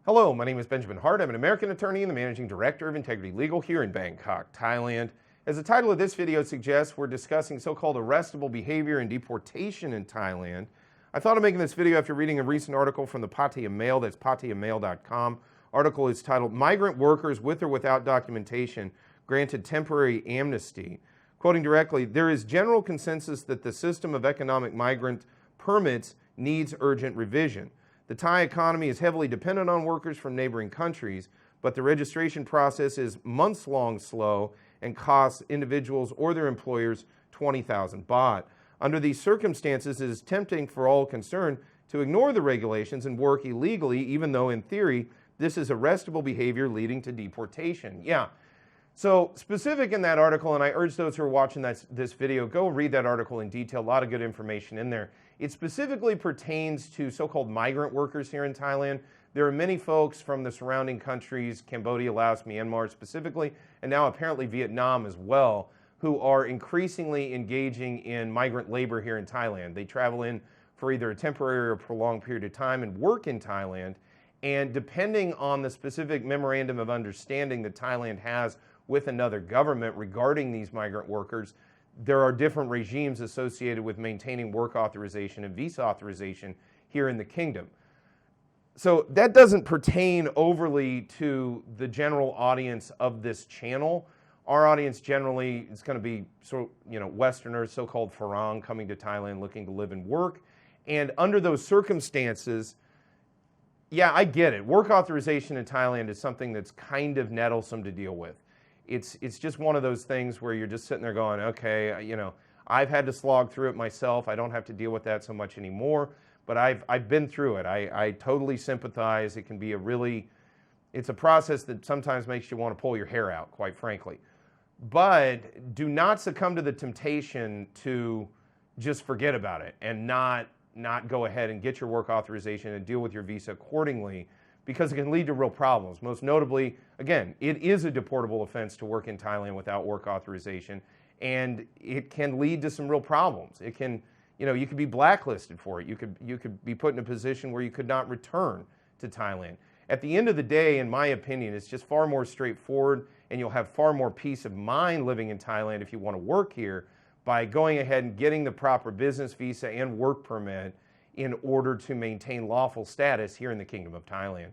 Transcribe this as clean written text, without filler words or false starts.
Hello, my name is Benjamin Hart. I'm an American attorney and the Managing Director of Integrity Legal here in Bangkok, Thailand. As the title of this video suggests, we're discussing so-called arrestable behavior and deportation in Thailand. I thought of making this video after reading a recent article from the Pattaya Mail, that's pattayamail.com. Article is titled, Migrant Workers with or Without Documentation Granted Temporary Amnesty. Quoting directly, there is general consensus that the system of economic migrant permits needs urgent revision. The Thai economy is heavily dependent on workers from neighboring countries, but the registration process is months-long slow and costs individuals or their employers 20,000 baht. Under these circumstances, it is tempting for all concerned to ignore the regulations and work illegally, even though in theory, this is arrestable behavior leading to deportation. Yeah. So specific in that article, and I urge those who are watching this video, go read that article in detail, a lot of good information in there. It specifically pertains to so-called migrant workers here in Thailand. There are many folks from the surrounding countries, Cambodia, Laos, Myanmar specifically, and now apparently Vietnam as well, who are increasingly engaging in migrant labor here in Thailand. They travel in for either a temporary or prolonged period of time and work in Thailand, and depending on the specific memorandum of understanding that Thailand has with another government regarding these migrant workers, there are different regimes associated with maintaining work authorization and visa authorization here in the kingdom. So that doesn't pertain overly to the general audience of this channel. Our audience generally is going to be Westerners, so-called Farang, coming to Thailand looking to live and work. And under those circumstances, yeah, I get it. Work authorization in Thailand is something that's kind of nettlesome to deal with. It's just one of those things where you're just sitting there going, okay, I've had to slog through it myself. I don't have to deal with that so much anymore, but I've been through it. I totally sympathize. It can be it's a process that sometimes makes you want to pull your hair out, quite frankly. But do not succumb to the temptation to just forget about it and not go ahead and get your work authorization and deal with your visa accordingly, because it can lead to real problems. Most notably, again, it is a deportable offense to work in Thailand without work authorization, and it can lead to some real problems. It can, you could be blacklisted for it. You could be put in a position where you could not return to Thailand. At the end of the day, in my opinion, it's just far more straightforward, and you'll have far more peace of mind living in Thailand if you want to work here by going ahead and getting the proper business visa and work permit in order to maintain lawful status here in the Kingdom of Thailand.